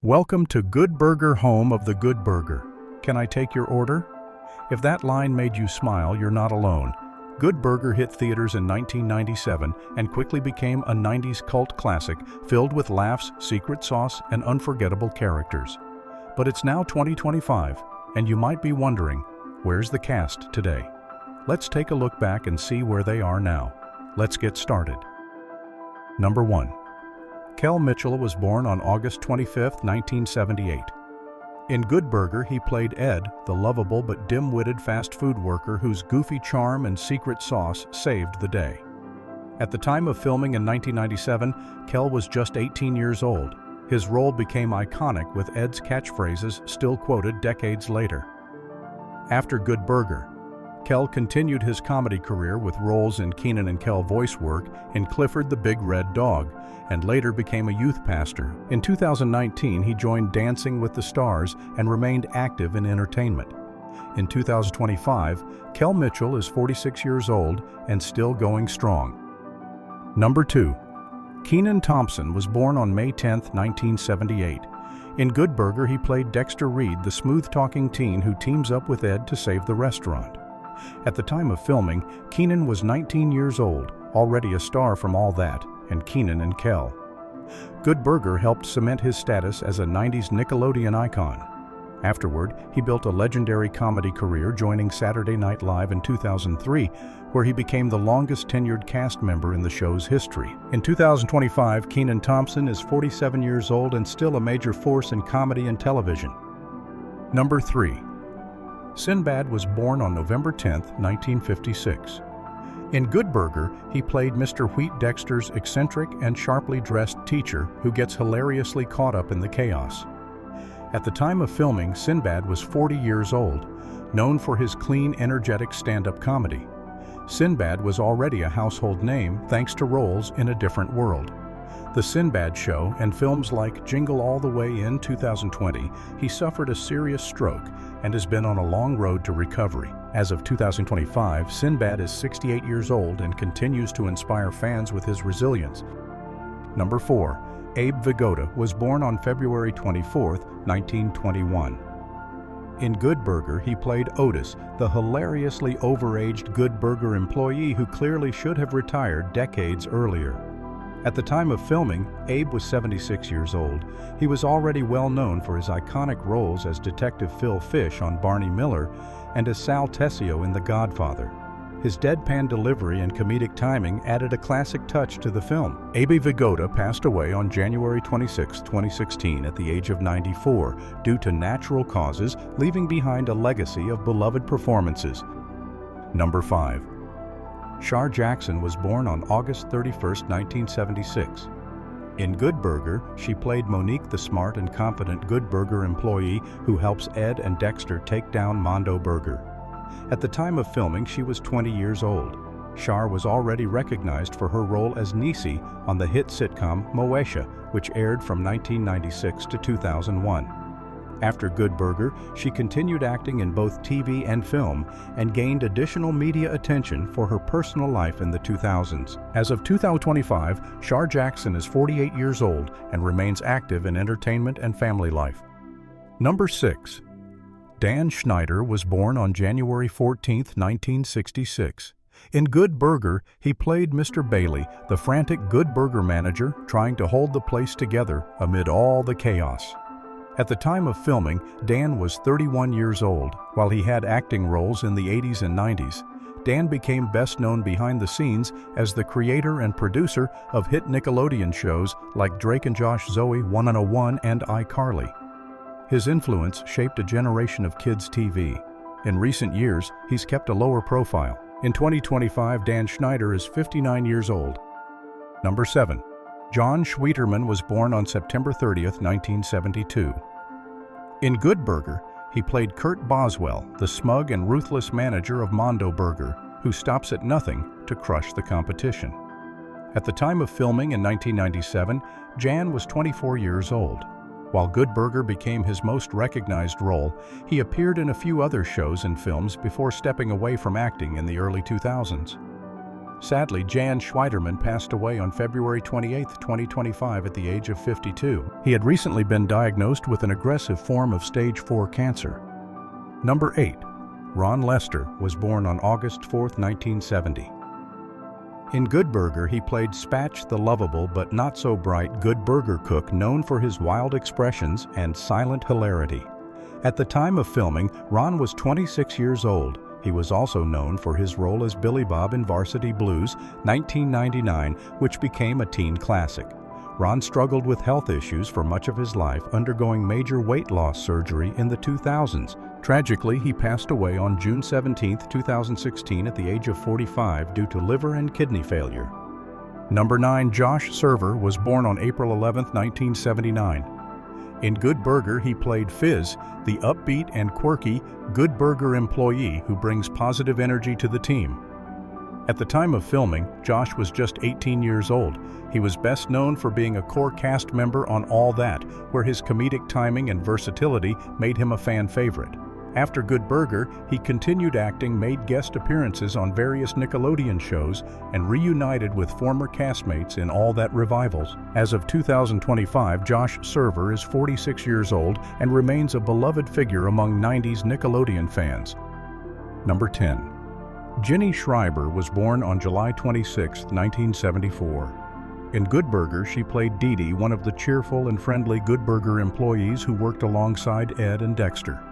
Welcome to Good Burger, home of the Good Burger. Can I take your order? If that line made you smile, you're not alone. Good Burger hit theaters in 1997 and quickly became a 90s cult classic filled with laughs, secret sauce, and unforgettable characters. But it's now 2025, and you might be wondering, where's the cast today? Let's take a look back and see where they are now. Let's get started. Number 1. Kel Mitchell was born on August 25, 1978. In Good Burger, he played Ed, the lovable but dim-witted fast food worker whose goofy charm and secret sauce saved the day. At the time of filming in 1997, Kel was just 18 years old. His role became iconic, with Ed's catchphrases still quoted decades later. After Good Burger, Kel continued his comedy career with roles in Kenan and Kel voice work in Clifford the Big Red Dog, and later became a youth pastor. In 2019, he joined Dancing with the Stars and remained active in entertainment. In 2025, Kel Mitchell is 46 years old and still going strong. Number 2. Kenan Thompson was born on May 10, 1978. In Good Burger, he played Dexter Reed, the smooth-talking teen who teams up with Ed to save the restaurant. At the time of filming, Kenan was 19 years old, already a star from All That, and Kenan and Kel. Good Burger helped cement his status as a 90s Nickelodeon icon. Afterward, he built a legendary comedy career, joining Saturday Night Live in 2003, where he became the longest tenured cast member in the show's history. In 2025, Kenan Thompson is 47 years old and still a major force in comedy and television. Number 3. Sinbad was born on November 10, 1956. In Good Burger, he played Mr. Wheat Dexter's eccentric and sharply dressed teacher who gets hilariously caught up in the chaos. At the time of filming, Sinbad was 40 years old, known for his clean, energetic stand-up comedy. Sinbad was already a household name thanks to roles in A Different World, The Sinbad Show, and films like Jingle All the Way in 2020. He suffered a serious stroke and has been on a long road to recovery. As of 2025, Sinbad is 68 years old and continues to inspire fans with his resilience. Number 4. Abe Vigoda was born on February 24, 1921. In Good Burger, he played Otis, the hilariously overaged Good Burger employee who clearly should have retired decades earlier. At the time of filming, Abe was 76 years old. He was already well known for his iconic roles as Detective Phil Fish on Barney Miller and as Sal Tessio in The Godfather. His deadpan delivery and comedic timing added a classic touch to the film. Abe Vigoda passed away on January 26, 2016 at the age of 94 due to natural causes, leaving behind a legacy of beloved performances. Number 5. Shar Jackson was born on August 31, 1976. In Good Burger, she played Monique, the smart and confident Good Burger employee who helps Ed and Dexter take down Mondo Burger. At the time of filming, she was 20 years old. Shar was already recognized for her role as Nisi on the hit sitcom Moesha, which aired from 1996 to 2001. After Good Burger, she continued acting in both TV and film and gained additional media attention for her personal life in the 2000s. As of 2025, Shar Jackson is 48 years old and remains active in entertainment and family life. Number 6. Dan Schneider was born on January 14, 1966. In Good Burger, he played Mr. Bailey, the frantic Good Burger manager trying to hold the place together amid all the chaos. At the time of filming, Dan was 31 years old. While he had acting roles in the 80s and 90s, Dan became best known behind the scenes as the creator and producer of hit Nickelodeon shows like Drake and Josh Zoe 101 and iCarly. His influence shaped a generation of kids' TV. In recent years, he's kept a lower profile. In 2025, Dan Schneider is 59 years old. Number 7. John Schwieterman was born on September 30, 1972. In Good Burger, he played Kurt Boswell, the smug and ruthless manager of Mondo Burger, who stops at nothing to crush the competition. At the time of filming in 1997, Jan was 24 years old. While Good Burger became his most recognized role, he appeared in a few other shows and films before stepping away from acting in the early 2000s. Sadly, Jan Schwieterman passed away on February 28, 2025 at the age of 52. He had recently been diagnosed with an aggressive form of stage 4 cancer. Number 8. Ron Lester was born on August 4, 1970. In Good Burger, he played Spatch the lovable but not so bright Good Burger cook known for his wild expressions and silent hilarity. At the time of filming, Ron was 26 years old. He was also known for his role as Billy Bob in Varsity Blues, 1999, which became a teen classic. Ron struggled with health issues for much of his life, undergoing major weight loss surgery in the 2000s. Tragically, he passed away on June 17, 2016 at the age of 45 due to liver and kidney failure. Number 9. Josh Server was born on April 11, 1979. In Good Burger, he played Fizz, the upbeat and quirky Good Burger employee who brings positive energy to the team. At the time of filming, Josh was just 18 years old. He was best known for being a core cast member on All That, where his comedic timing and versatility made him a fan favorite. After Good Burger, he continued acting, made guest appearances on various Nickelodeon shows, and reunited with former castmates in All That revivals. As of 2025, Josh Server is 46 years old and remains a beloved figure among 90s Nickelodeon fans. Number 10. Ginny Schreiber was born on July 26, 1974. In Good Burger, she played Dee Dee, one of the cheerful and friendly Good Burger employees who worked alongside Ed and Dexter.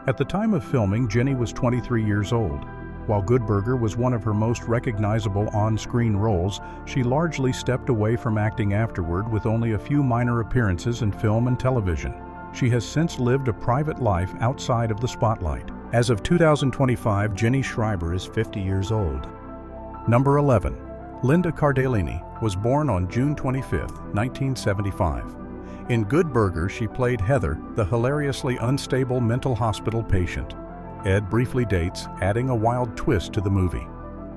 At the time of filming, Ginny was 23 years old. While Good Burger was one of her most recognizable on-screen roles, she largely stepped away from acting afterward with only a few minor appearances in film and television. She has since lived a private life outside of the spotlight. As of 2025, Ginny Schreiber is 50 years old. Number 11. Linda Cardellini was born on June 25, 1975. In Good Burger, she played Heather, the hilariously unstable mental hospital patient. Ed briefly dates, adding a wild twist to the movie.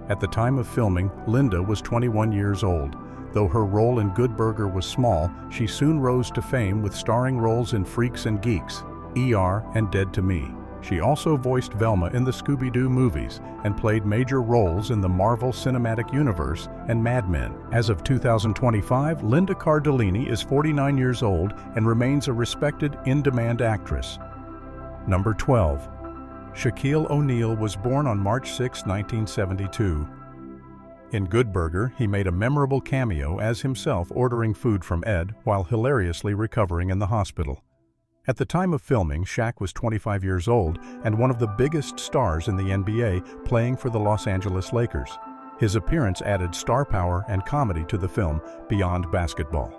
At the time of filming, Linda was 21 years old. Though her role in Good Burger was small, she soon rose to fame with starring roles in Freaks and Geeks, ER, and Dead to Me. She also voiced Velma in the Scooby-Doo movies and played major roles in the Marvel Cinematic Universe and Mad Men. As of 2025, Linda Cardellini is 49 years old and remains a respected, in-demand actress. Number 12. Shaquille O'Neal was born on March 6, 1972. In Good Burger, he made a memorable cameo as himself ordering food from Ed while hilariously recovering in the hospital. At the time of filming, Shaq was 25 years old and one of the biggest stars in the NBA, playing for the Los Angeles Lakers. His appearance added star power and comedy to the film beyond basketball.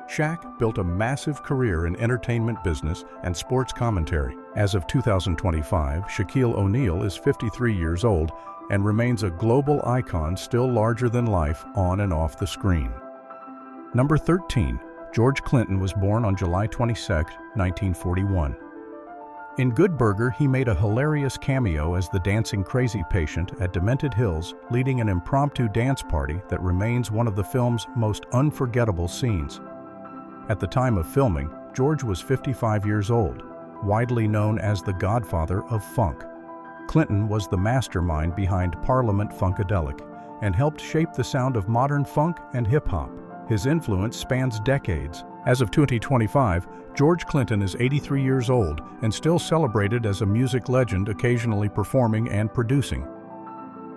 Shaq built a massive career in entertainment business and sports commentary. As of 2025, Shaquille O'Neal is 53 years old and remains a global icon, still larger than life on and off the screen. Number 13. George Clinton was born on July 22, 1941. In Good Burger, he made a hilarious cameo as the dancing crazy patient at Demented Hills, leading an impromptu dance party that remains one of the film's most unforgettable scenes. At the time of filming, George was 55 years old, widely known as the Godfather of Funk. Clinton was the mastermind behind Parliament Funkadelic and helped shape the sound of modern funk and hip-hop. His influence spans decades. As of 2025, George Clinton is 83 years old and still celebrated as a music legend, occasionally performing and producing.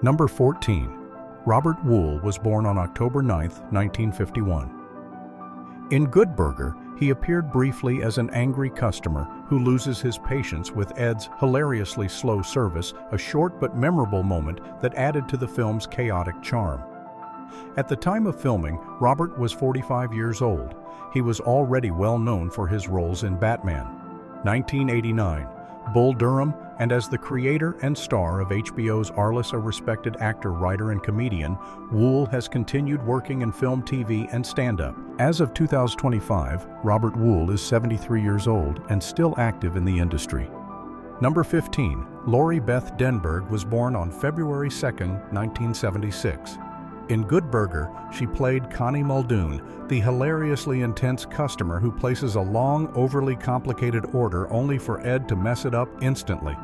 Number 14. Robert Wuhl was born on October 9, 1951. In Good Burger, he appeared briefly as an angry customer who loses his patience with Ed's hilariously slow service, a short but memorable moment that added to the film's chaotic charm. At the time of filming, Robert was 45 years old. He was already well known for his roles in Batman, 1989, Bull Durham, and as the creator and star of HBO's Arliss, a respected actor, writer, and comedian, Wuhl has continued working in film, TV, and stand-up. As of 2025, Robert Wuhl is 73 years old and still active in the industry. Number 15. Lori Beth Denberg was born on February 2, 1976. In Good Burger, she played Connie Muldoon, the hilariously intense customer who places a long, overly complicated order only for Ed to mess it up instantly.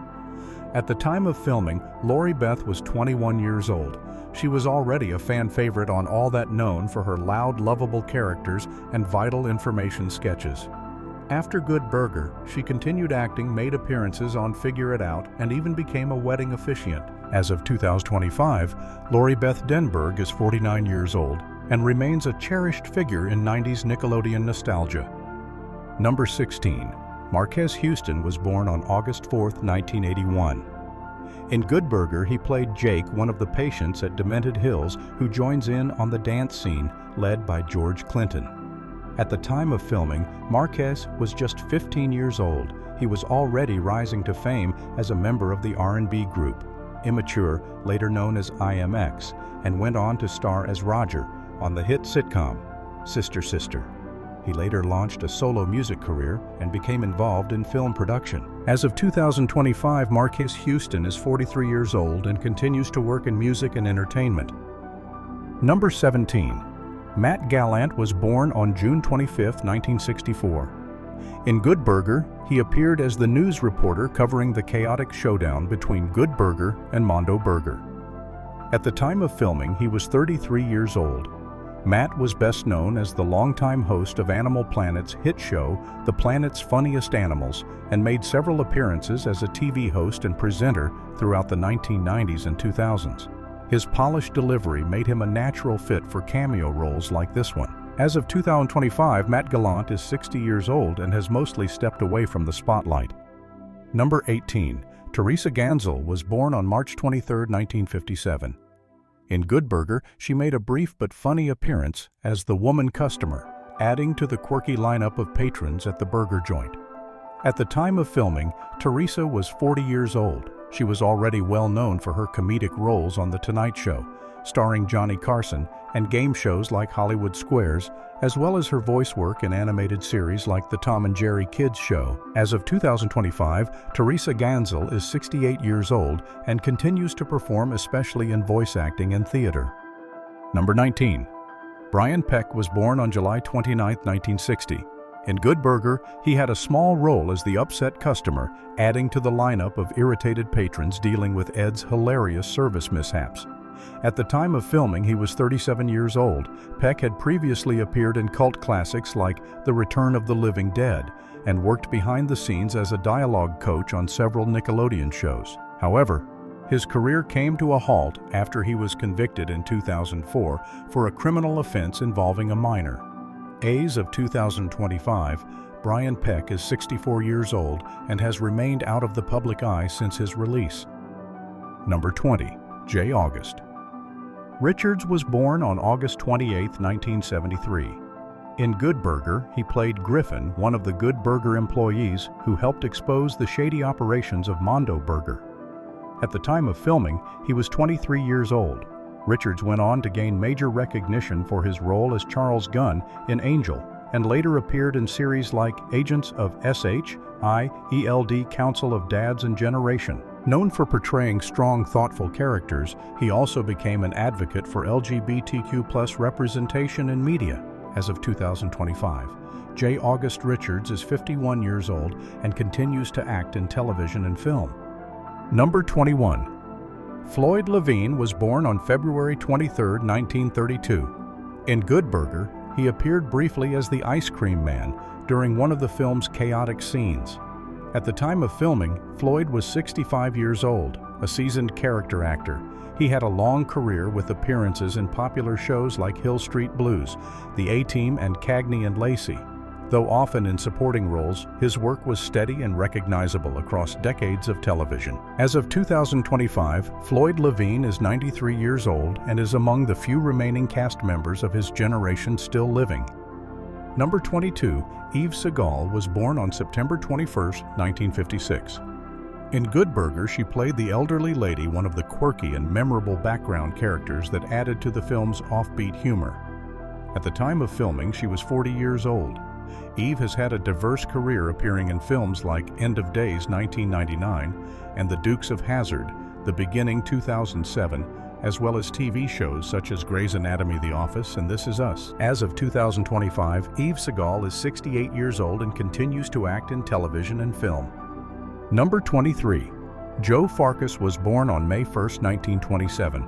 At the time of filming, Lori Beth was 21 years old. She was already a fan favorite on All That, known for her loud, lovable characters and vital information sketches. After Good Burger, she continued acting, made appearances on Figure It Out, and even became a wedding officiant. As of 2025, Lori Beth Denberg is 49 years old and remains a cherished figure in 90s Nickelodeon nostalgia. Number 16. Marques Houston was born on August 4, 1981. In Good Burger, he played Jake, one of the patients at Demented Hills who joins in on the dance scene led by George Clinton. At the time of filming, Marques was just 15 years old. He was already rising to fame as a member of the R&B group Immature, later known as IMX, and went on to star as Roger on the hit sitcom Sister Sister. He later launched a solo music career and became involved in film production. As of 2025, Marques Houston is 43 years old and continues to work in music and entertainment. Number 17. Matt Gallant was born on June 25, 1964. In Good Burger, he appeared as the news reporter covering the chaotic showdown between Good Burger and Mondo Burger. At the time of filming, he was 33 years old. Matt was best known as the longtime host of Animal Planet's hit show, The Planet's Funniest Animals, and made several appearances as a TV host and presenter throughout the 1990s and 2000s. His polished delivery made him a natural fit for cameo roles like this one. As of 2025, Matt Gallant is 60 years old and has mostly stepped away from the spotlight. Number 18. Teresa Ganzel was born on March 23, 1957. In Good Burger, she made a brief but funny appearance as the woman customer, adding to the quirky lineup of patrons at the burger joint. At the time of filming, Teresa was 40 years old. She was already well known for her comedic roles on The Tonight Show, starring Johnny Carson, and game shows like Hollywood Squares, as well as her voice work in animated series like The Tom and Jerry Kids Show. As of 2025, Teresa Ganzel is 68 years old and continues to perform, especially in voice acting and theater. Number 19. Brian Peck was born on July 29, 1960. In Good Burger, he had a small role as the upset customer, adding to the lineup of irritated patrons dealing with Ed's hilarious service mishaps. At the time of filming, he was 37 years old. Peck had previously appeared in cult classics like The Return of the Living Dead and worked behind the scenes as a dialogue coach on several Nickelodeon shows. However, his career came to a halt after he was convicted in 2004 for a criminal offense involving a minor. As of 2025, Brian Peck is 64 years old and has remained out of the public eye since his release. Number 20. J. August. Richards was born on August 28, 1973. In Good Burger, he played Griffin, one of the Good Burger employees who helped expose the shady operations of Mondo Burger. At the time of filming, he was 23 years old. Richards went on to gain major recognition for his role as Charles Gunn in Angel, and later appeared in series like Agents of S.H.I.E.L.D. Council of Dads and Generation. Known for portraying strong, thoughtful characters, he also became an advocate for LGBTQ+ representation in media. As of 2025, J. August Richards is 51 years old and continues to act in television and film. Number 21. Floyd Levine was born on February 23, 1932. In Good Burger, he appeared briefly as the Ice Cream Man during one of the film's chaotic scenes. At the time of filming, Floyd was 65 years old, a seasoned character actor. He had a long career with appearances in popular shows like Hill Street Blues, The A-Team, and Cagney and Lacey. Though often in supporting roles, his work was steady and recognizable across decades of television. As of 2025, Floyd Levine is 93 years old and is among the few remaining cast members of his generation still living. Number 22. Eve Sigall was born on September 21, 1956. In Good Burger, she played the elderly lady, one of the quirky and memorable background characters that added to the film's offbeat humor. At the time of filming, she was 40 years old. Eve has had a diverse career, appearing in films like End of Days 1999 and The Dukes of Hazzard, The Beginning 2007, as well as TV shows such as Grey's Anatomy, The Office, and This Is Us. As of 2025, Eve Sigall is 68 years old and continues to act in television and film. Number 23. Jo Farkas was born on May 1, 1927.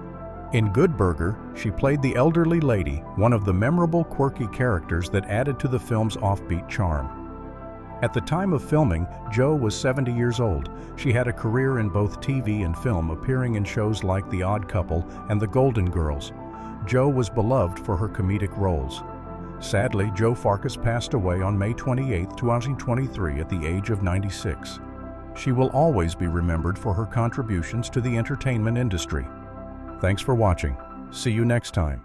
In Good Burger, she played the elderly lady, one of the memorable quirky characters that added to the film's offbeat charm. At the time of filming, Jo was 70 years old. She had a career in both TV and film, appearing in shows like The Odd Couple and The Golden Girls. Jo was beloved for her comedic roles. Sadly, Jo Farkas passed away on May 28, 2023 at the age of 96. She will always be remembered for her contributions to the entertainment industry. Thanks for watching. See you next time.